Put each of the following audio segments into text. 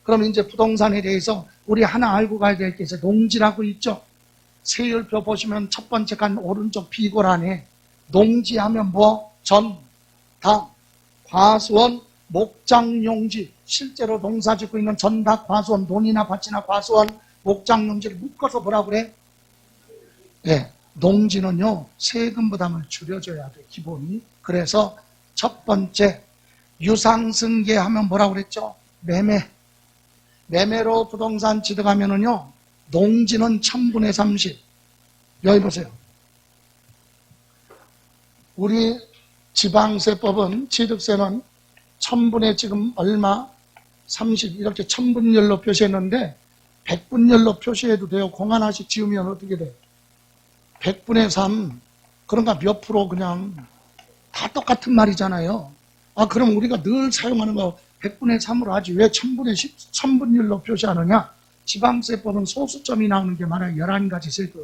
그럼 이제 부동산에 대해서 우리 하나 알고 가야 될 게 있어요. 농지라고 있죠. 세율표 보시면 첫 번째 간 오른쪽 비고란에 농지하면 뭐? 전, 다, 과수원, 목장용지, 실제로 농사 짓고 있는 전다, 과수원, 돈이나 밭이나 과수원, 목장용지를 묶어서 뭐라고 그래? 네, 농지는요, 세금 부담을 줄여줘야 돼, 기본이. 그래서 첫 번째, 유상승계 하면 뭐라고 그랬죠? 매매. 매매로 부동산 취득하면은요, 농지는 1000분의 30. 여기 보세요. 우리 지방세법은 취득세는 1000분의 지금 얼마? 30 이렇게 1000분율로 표시했는데 100분율로 표시해도 돼요. 공 하나씩 지으면 어떻게 돼? 100분의 3 그러니까 몇 프로 그냥 다 똑같은 말이잖아요. 아 그럼 우리가 늘 사용하는 거 100분의 3으로 하지 왜 1000분의 10, 1000분율로 표시하느냐? 지방세법은 소수점이 나오는 게 많아요. 11가지 세금.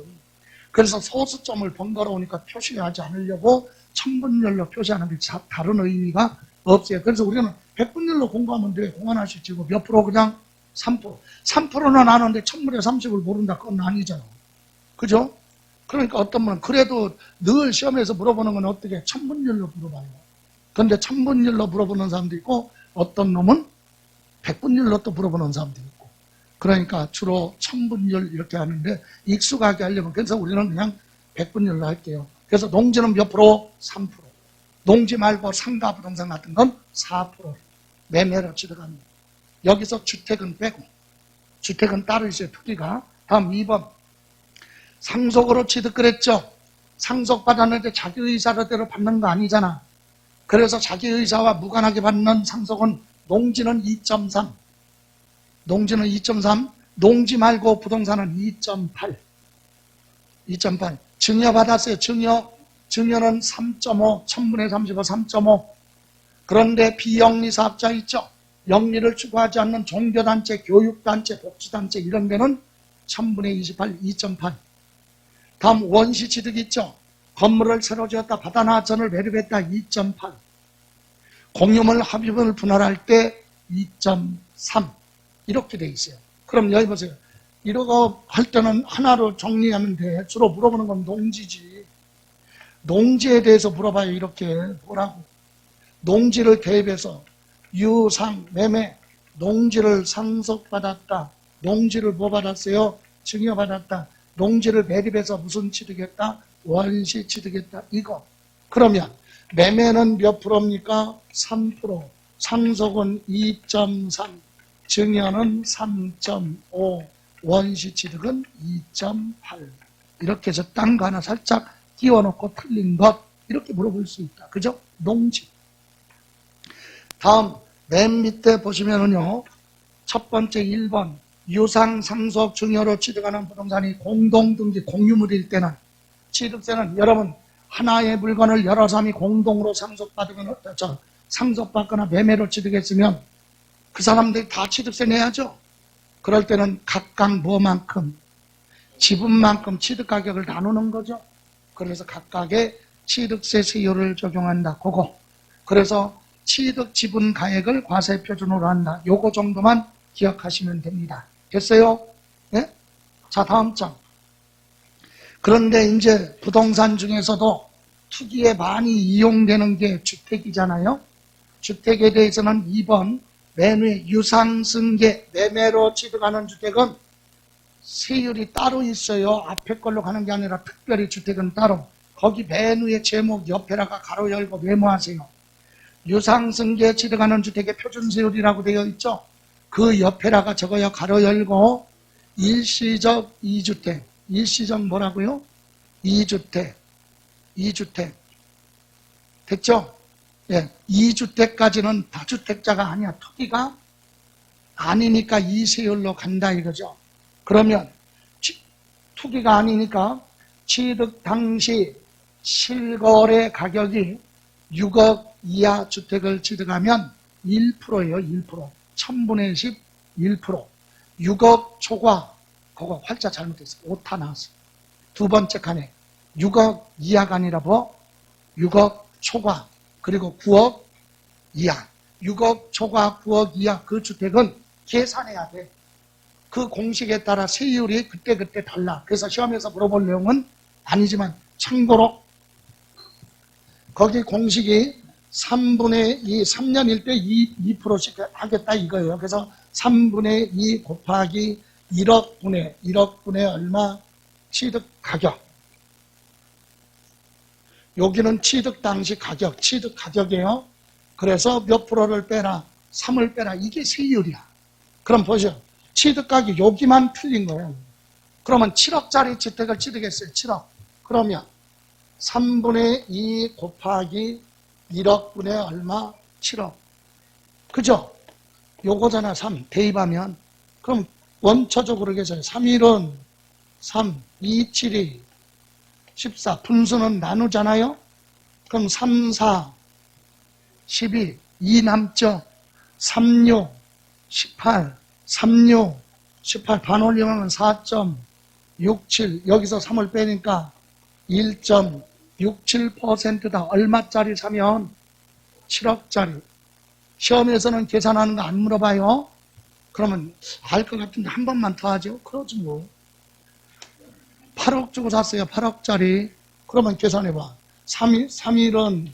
그래서 소수점을 번거로우니까 표시하지 않으려고 1000분율로 표시하는 게 다른 의미가 없어요. 그래서 우리는 100분율로 공부하면 돼. 공 하나씩 치고 몇 프로 그냥 3%. 3%는 아는데 1000분의 30을 모른다. 그건 아니잖아. 그죠? 그러니까 어떤 분은 그래도 늘 시험에서 물어보는 건 어떻게 1000분율로 물어봐요. 그런데 1000분율로 물어보는 사람도 있고 어떤 놈은 100분율로 또 물어보는 사람도 있고. 그러니까 주로 1000분율 이렇게 하는데 익숙하게 하려면 그래서 우리는 그냥 100분율로 할게요. 그래서 농지는 몇 프로? 3%. 농지 말고 상가 부동산 같은 건 4% 매매로 취득합니다. 여기서 주택은 빼고 주택은 따로 있어요. 특기가. 다음 2번 상속으로 취득을 했죠. 상속받았는데 자기 의사대로 받는 거 아니잖아. 그래서 자기 의사와 무관하게 받는 상속은 농지는 2.3 농지는 2.3 농지 말고 부동산은 2.8 2.8 증여받았어요. 증여는 3.5 1000분의 35 3.5 그런데 비영리 사업자 있죠. 영리를 추구하지 않는 종교단체, 교육단체, 복지단체 이런 데는 1000분의 28 2.8 다음 원시취득 있죠. 건물을 새로 지었다 받아나 전을 매립했다 2.8 공유물 합의금을 분할할 때 2.3 이렇게 돼 있어요. 그럼 여기 보세요. 이러고 할 때는 하나로 정리하면 돼. 주로 물어보는 건 농지지. 농지에 대해서 물어봐요. 이렇게 뭐라고. 농지를 대입해서 유상, 매매, 농지를 상속받았다. 농지를 뭐 받았어요? 증여받았다. 농지를 매립해서 무슨 취득했다? 원시 취득했다. 이거. 그러면 매매는 몇 프로입니까? 3%. 상속은 2.3. 증여는 3.5. 원시 취득은 2.8. 이렇게 해서 딴 거 하나 살짝 끼워놓고 틀린 것 이렇게 물어볼 수 있다. 그죠? 농지. 다음 맨 밑에 보시면은요. 첫 번째 1번 유상, 상속, 증여로 취득하는 부동산이 공동등기 공유물일 때는 취득세는 여러분 하나의 물건을 여러 사람이 공동으로 상속받거나 상속받거나 매매로 취득했으면 그 사람들이 다 취득세 내야죠. 그럴 때는 각각 뭐만큼 지분만큼 취득가격을 나누는 거죠. 그래서 각각의 취득세 세율을 적용한다. 그거. 그래서 취득 지분 가액을 과세 표준으로 한다. 요거 정도만 기억하시면 됩니다. 됐어요? 네? 자, 다음 장. 그런데 이제 부동산 중에서도 투기에 많이 이용되는 게 주택이잖아요. 주택에 대해서는 2번 맨 위에 유상승계 매매로 취득하는 주택은 세율이 따로 있어요. 앞에 걸로 가는 게 아니라 특별히 주택은 따로. 거기 맨 위에 제목 옆에다가 가로 열고 메모하세요. 유상승계 취득하는 주택의 표준세율이라고 되어 있죠. 그 옆에다가 적어요. 가로 열고 일시적 2주택. 일시적 뭐라고요? 2주택. 2주택. 됐죠? 예, 2주택까지는 다주택자가 아니야. 토기가 아니니까 이 세율로 간다 이거죠. 그러면 투기가 아니니까 취득 당시 실거래 가격이 6억 이하 주택을 취득하면 1%예요. 1%. 1000분의 10, 1%. 6억 초과. 그거 활자 잘못했어. 오타 나왔어. 두 번째 칸에 6억 이하가 아니라 뭐? 6억 초과. 그리고 9억 이하. 6억 초과 9억 이하 그 주택은 계산해야 돼. 그 공식에 따라 세율이 그때그때 달라. 그래서 시험에서 물어볼 내용은 아니지만 참고로 거기 공식이 3분의 2, 3년일 때 2%씩 하겠다 이거예요. 그래서 3분의 2 곱하기 1억분의 얼마 취득 가격. 여기는 취득 당시 가격, 취득 가격이에요. 그래서 몇 프로를 빼라, 3을 빼라. 이게 세율이야. 그럼 보죠. 취득 가격 여기만 틀린 거예요. 그러면 7억짜리 주택을 취득했어요. 7억. 그러면 3분의 2 곱하기 1억분의 얼마? 7억. 그죠? 요거잖아. 3 대입하면. 그럼 원초적으로 계산해. 3일은 3, 2, 7이 14. 분수는 나누잖아요. 그럼 3, 4, 12, 2 남죠. 3, 6, 18, 3, 6, 18 반올림하면 4.67. 여기서 3을 빼니까 1.67%다. 얼마짜리 사면? 7억짜리. 시험에서는 계산하는 거 안 물어봐요. 그러면 알 것 같은데 한 번만 더 하죠. 그러지 뭐. 8억 주고 샀어요. 8억짜리. 그러면 계산해봐. 3일은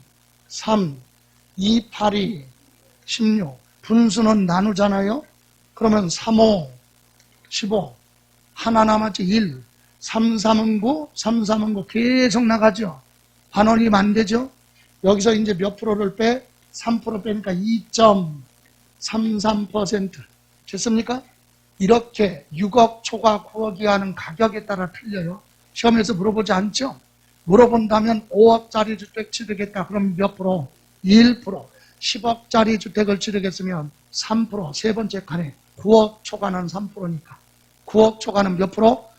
3, 2, 8이 16. 분수는 나누잖아요. 그러면 3, 5, 15. 하나 남았지. 1. 3, 3은 9, 3, 3은 9 계속 나가죠. 반원이면 안 되죠. 여기서 이제 몇 프로를 빼? 3% 빼니까 2.33%. 됐습니까? 이렇게 6억 초과 9억이 하는 가격에 따라 틀려요. 시험에서 물어보지 않죠? 물어본다면 5억짜리 주택 취득했다. 그럼 몇 프로? 1%. 10억짜리 주택을 취득했으면 3%. 세 번째 칸에 9억 초과는 3%니까. 9억 초과는 몇 프로?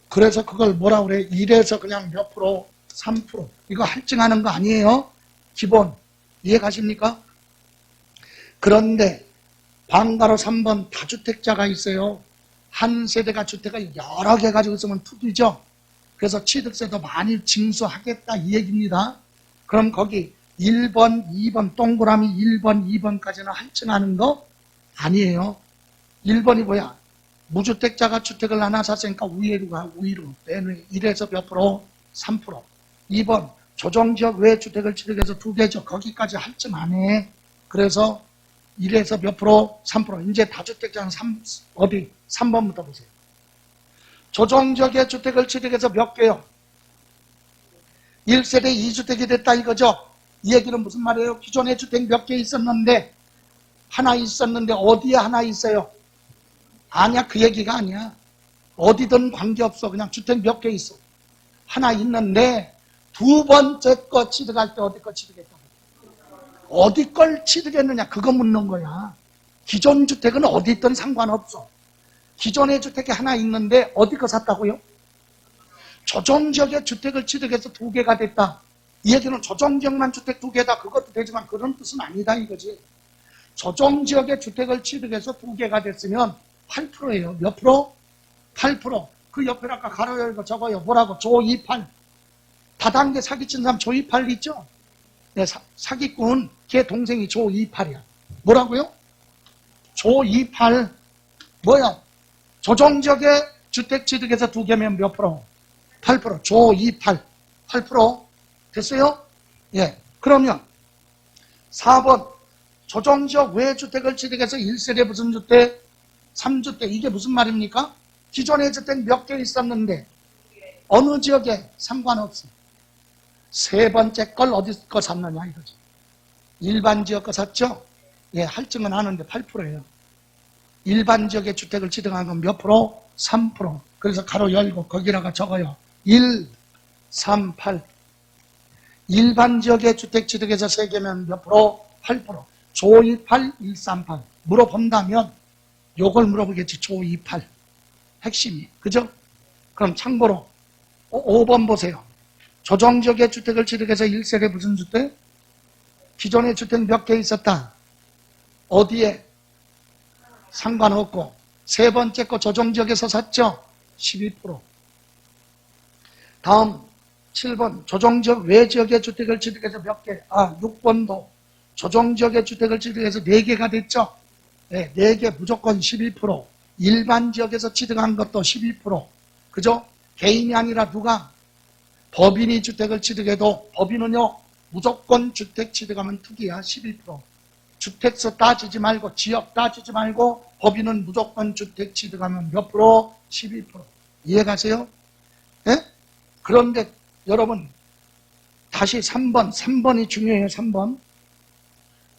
그래서 그걸 뭐라 그래? 1에서 그냥 몇 프로? 3%. 이거 할증하는 거 아니에요? 기본. 이해 가십니까? 그런데 방가로 3번 다주택자가 있어요. 한 세대가 주택을 여러 개 가지고 있으면 투기죠. 그래서 취득세도 많이 징수하겠다 이 얘기입니다. 그럼 거기 1번, 2번 동그라미 1번, 2번까지는 할증하는 거 아니에요. 1번이 뭐야? 무주택자가 주택을 하나 샀으니까 위로 가, 위로. 맨 1에서 몇 프로? 3%. 2번, 조정지역 외 주택을 취득해서 2개죠. 거기까지 할증 안 해. 그래서 1에서 몇 프로? 3%. 이제 다주택자는 어디? 3번부터 보세요. 조정지역의 주택을 취득해서 몇 개요? 1세대 2주택이 됐다 이거죠. 이 얘기는 무슨 말이에요? 기존의 주택 몇 개 있었는데 하나 있었는데 어디에 하나 있어요? 아니야, 그 얘기가 아니야. 어디든 관계없어. 그냥 주택 몇 개 있어. 하나 있는데 두 번째 거 취득할 때 어디 거 취득했다고. 어디 걸 취득했느냐 그거 묻는 거야. 기존 주택은 어디 있든 상관없어. 기존의 주택이 하나 있는데 어디 거 샀다고요? 조정지역의 주택을 취득해서 2개가 됐다. 이 얘기는 조정지역만 주택 2개다. 그것도 되지만 그런 뜻은 아니다 이거지. 조정지역의 주택을 취득해서 2개가 됐으면 8%예요. 몇 프로? 8%. 그 옆에 아까 가로 열고 적어요. 뭐라고? 조28. 다단계 사기친 사람 조28 있죠? 네, 사기꾼 걔 동생이 조28이야. 뭐라고요? 조28. 뭐야? 조정지역의 주택 취득해서 2개면 몇 프로? 8%. 조28. 8%. 됐어요? 예. 그러면 4번. 조정지역 외 주택을 취득해서 1세대 무슨 주택? 3주택. 이게 무슨 말입니까? 기존의 주택 몇 개 있었는데 어느 지역에 상관없어. 세 번째 걸 어디 거 샀느냐 이거지. 일반 지역 거 샀죠? 예, 할증은 하는데 8%예요. 일반 지역의 주택을 취득한 건 몇 프로? 3%. 그래서 가로 열고 거기다가 적어요. 1, 3, 8. 일반 지역의 주택 취득에서 3개면 몇 프로? 8%. 조28, 138. 물어본다면 요걸 물어보겠지. 조28. 핵심이. 그죠? 그럼 참고로 5번 보세요. 조정지역의 주택을 취득해서 1세대 무슨 주택? 기존의 주택 몇 개 있었다. 어디에? 상관없고. 세 번째 거 조정지역에서 샀죠? 12%. 다음 7번 조정지역 외 지역의 주택을 취득해서 몇 개? 6번도 조정지역의 주택을 취득해서 4개가 됐죠? 네, 4개 무조건 12%, 일반 지역에서 취득한 것도 12%, 그죠? 개인이 아니라 누가? 법인이 주택을 취득해도 법인은요, 무조건 주택 취득하면 투기야, 12%. 주택서 따지지 말고, 지역 따지지 말고, 법인은 무조건 주택 취득하면 몇 프로? 12%. 이해가세요? 예? 그런데 여러분, 다시 3번이 중요해요, 3번.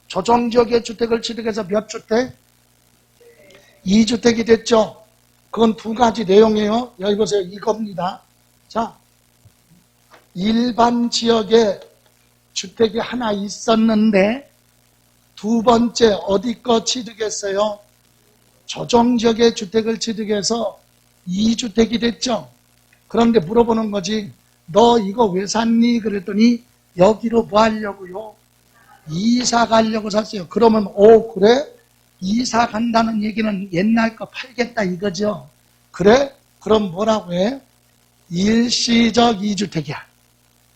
조정지역의 주택을 취득해서 몇 주택? 2주택이 됐죠? 그건 두 가지 내용이에요. 여기 보세요. 이겁니다. 자, 일반 지역에 주택이 하나 있었는데 두 번째 어디 거 취득했어요? 조정지역의 주택을 취득해서 2주택이 됐죠? 그런데 물어보는 거지. 너 이거 왜 샀니? 그랬더니 여기로 뭐 하려고요? 이사 가려고 샀어요. 그러면 그래? 이사 간다는 얘기는 옛날 거 팔겠다 이거죠. 그래? 그럼 뭐라고 해? 일시적 2주택이야.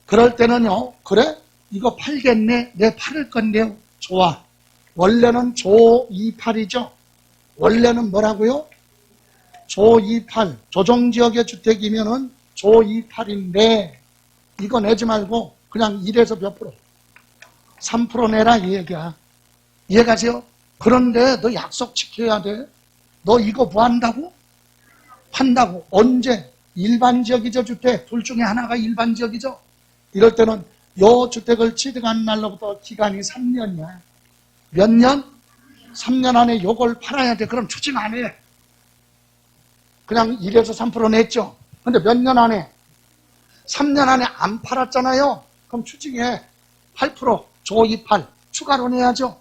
그럴 때는요. 그래? 이거 팔겠네? 내 팔을 건데요. 좋아. 원래는 조28이죠. 원래는 뭐라고요? 조28. 조정지역의 주택이면은 조28인데 이거 내지 말고 그냥 1에서 몇 프로? 3% 내라 이 얘기야. 이해가세요? 그런데 너 약속 지켜야 돼. 너 이거 뭐 한다고? 판다고. 언제? 일반 지역이죠, 주택. 둘 중에 하나가 일반 지역이죠. 이럴 때는 요 주택을 취득한 날로부터 기간이 3년이야. 몇 년? 3년 안에 요걸 팔아야 돼. 그럼 추징 안 해. 그냥 1에서 3% 냈죠. 근데 몇 년 안에? 3년 안에 안 팔았잖아요. 그럼 추징해. 8%, 조28. 추가로 내야죠.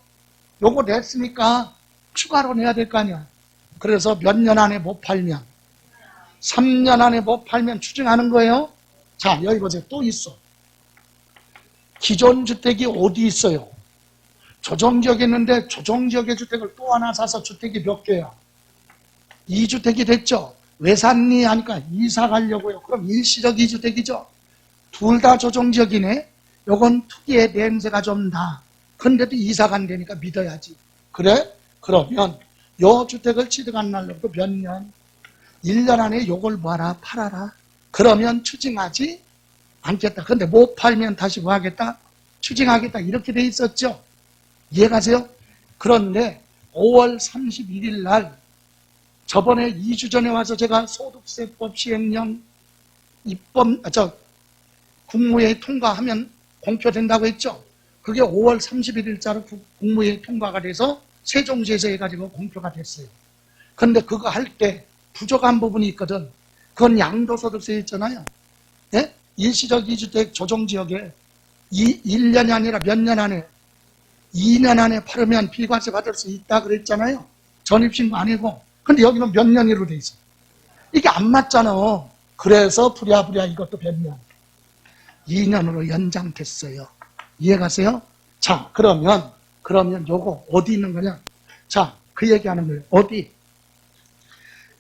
요거 냈으니까 추가로 내야 될 거 아니야. 그래서 몇 년 안에 못 팔면 3년 안에 못 팔면 추징하는 거예요. 자, 여기 보세요. 또 있어. 기존 주택이 어디 있어요? 조정지역에 있는데 조정지역의 주택을 또 하나 사서 주택이 몇 개야? 2주택이 됐죠. 왜 샀니? 하니까 이사 가려고요. 그럼 일시적 2주택이죠. 둘 다 조정지역이네. 요건 투기의 냄새가 좀 나. 근데도 이사 간다니까 믿어야지. 그래? 그러면 요 주택을 취득한 날로부터 몇 년? 1년 안에 요걸 뭐하라? 팔아라. 그러면 추징하지 않겠다. 근데 못 팔면 다시 뭐 하겠다? 추징하겠다. 이렇게 돼 있었죠. 이해가세요? 그런데 5월 31일 날 저번에 2주 전에 와서 제가 소득세법 시행령 국무회의 통과하면 공표된다고 했죠. 그게 5월 31일자로 국무회의 통과가 돼서 세종시에서 해가지고 공표가 됐어요. 그런데 그거 할 때 부족한 부분이 있거든. 그건 양도소득세 있잖아요. 예? 일시적 2주택 조정지역에 1년이 아니라 몇 년 안에 2년 안에 팔으면 비과세 받을 수 있다 그랬잖아요. 전입신고 안 하고. 근데 여기는 몇 년으로 돼 있어. 이게 안 맞잖아. 그래서 부랴부랴 이것도 몇 년. 2년으로 연장됐어요. 이해가세요? 자, 그러면 요거 어디 있는 거냐? 자, 그 얘기하는 거예요. 어디?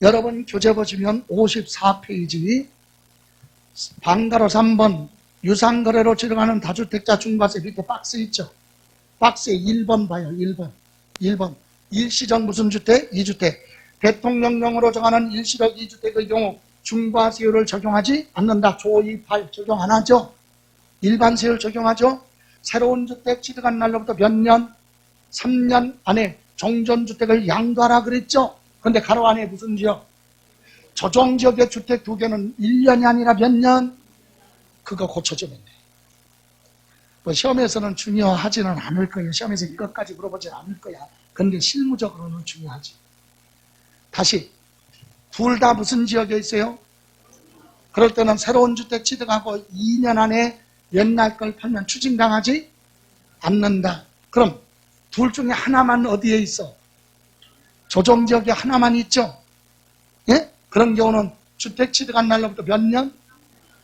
여러분 교재 보시면 54페이지 방가로 3번 유상거래로 취득하는 다주택자 중과세 밑에 박스 있죠? 박스에 1번 봐요. 1번. 일시적 무슨 주택? 2주택. 대통령령으로 정하는 일시적 2주택의 경우 중과세율을 적용하지 않는다. 조28 적용 안 하죠? 일반세율 적용하죠? 새로운 주택 취득한 날로부터 몇 년? 3년 안에 종전주택을 양도하라 그랬죠? 근데 가로 안에 무슨 지역? 조정지역의 주택 2개는 1년이 아니라 몇 년? 그거 고쳐주면 돼. 뭐 시험에서는 중요하지는 않을 거예요. 시험에서 이것까지 물어보지 않을 거야. 근데 실무적으로는 중요하지. 다시 둘 다 무슨 지역에 있어요? 그럴 때는 새로운 주택 취득하고 2년 안에 옛날 걸 팔면 추징당하지 않는다. 그럼 둘 중에 하나만 어디에 있어? 조정지역에 하나만 있죠? 예? 그런 경우는 주택 취득한 날로부터 몇 년?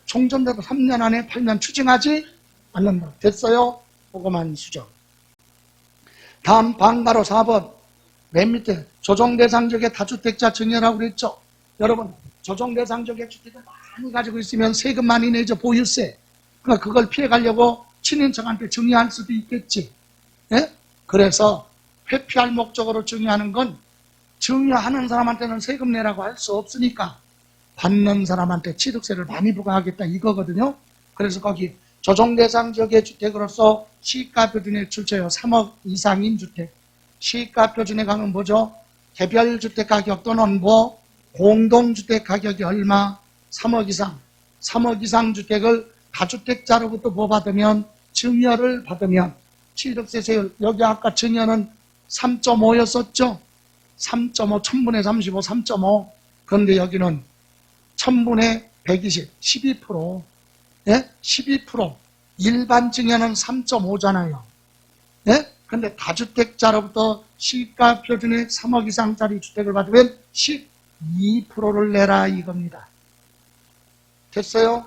총전되고 3년 안에 팔면 추징하지 않는다. 됐어요? 그거만 수정. 다음 방가로 4번 맨 밑에 조정대상지역의 다주택자 증여라고 그랬죠? 여러분 조정대상지역의 주택을 많이 가지고 있으면 세금 많이 내죠. 보유세. 그러니까 그걸 피해가려고 친인척한테 증여할 수도 있겠지. 예? 그래서 회피할 목적으로 증여하는 건 증여하는 사람한테는 세금 내라고 할 수 없으니까 받는 사람한테 취득세를 많이 부과하겠다 이거거든요. 그래서 거기 조정 대상 지역의 주택으로서 시가 표준에 출처요 3억 이상인 주택. 시가 표준에 가면 뭐죠? 개별 주택 가격 또는 뭐 공동주택 가격이 얼마? 3억 이상. 3억 이상 주택을 다주택자로부터 뭐 받으면 증여를 받으면 취득세 세율, 여기 아까 증여는 3.5였었죠? 3.5, 1000분의 35, 3.5. 그런데 여기는 1000분의 120, 12%. 예? 12%. 일반 증여는 3.5잖아요. 예? 근데 다주택자로부터 시가 표준의 3억 이상짜리 주택을 받으면 12%를 내라 이겁니다. 됐어요?